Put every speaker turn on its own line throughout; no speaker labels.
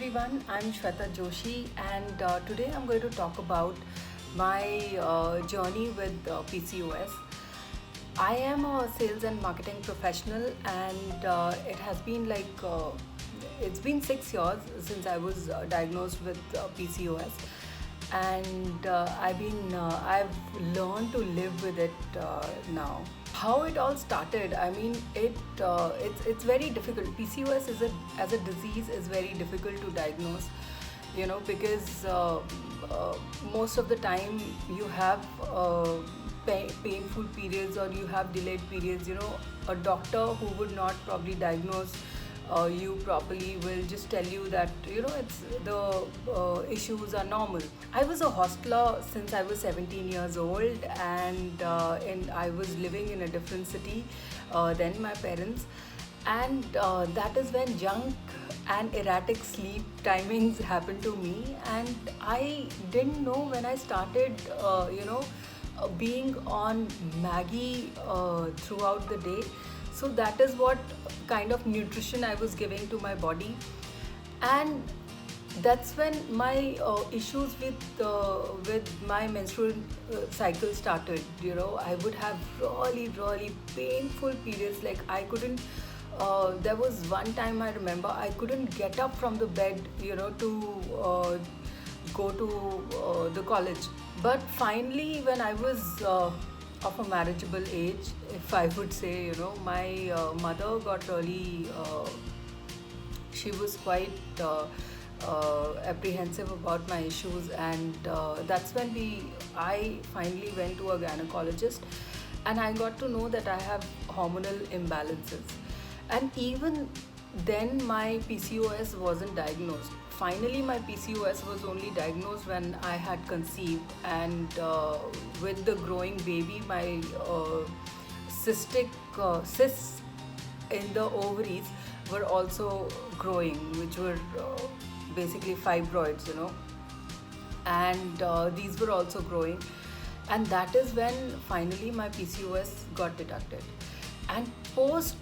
everyone, I'm Shweta Joshi, and today I'm going to talk about my journey with PCOS. I am a sales and marketing professional, and it has been it's been 6 years since I was diagnosed with PCOS, and I've learned to live with it now. How it all started, I mean, it's very difficult. PCOS is as a disease is very difficult to diagnose, because most of the time you have painful periods, or you have delayed periods. A doctor who would not probably diagnose you properly will just tell you that it's the issues are normal. I was a hostler since I was 17 years old, and I was living in a different city than my parents, and that is when junk and erratic sleep timings happened to me, and I didn't know when I started being on Maggie throughout the day. So that is what kind of nutrition I was giving to my body, and that's when my issues with my menstrual cycle started. I would have really painful periods. Like I couldn't. There was one time I remember I couldn't get up from the bed, to go to the college. But finally, when I was of a marriageable age, if I would say, my mother got really, she was quite apprehensive about my issues, and that's when I finally went to a gynecologist, and I got to know that I have hormonal imbalances. And even then, my PCOS wasn't diagnosed. Finally, my PCOS was only diagnosed when I had conceived, and with the growing baby, my cysts in the ovaries were also growing, which were basically fibroids, and these were also growing, and that is when finally my PCOS got detected. And post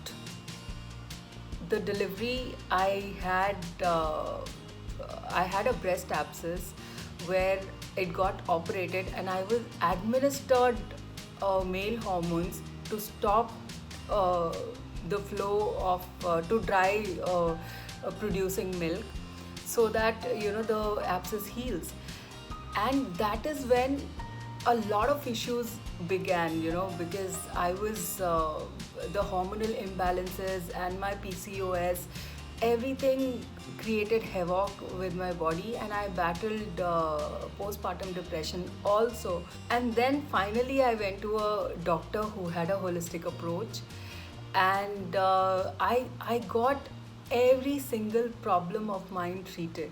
the delivery, I had a breast abscess where it got operated, and I was administered male hormones to stop the flow of to dry producing milk, so that the abscess heals. And that is when a lot of issues began, because I was the hormonal imbalances and my PCOS, everything created havoc with my body, and I battled postpartum depression also. And then finally I went to a doctor who had a holistic approach, and I got every single problem of mine treated.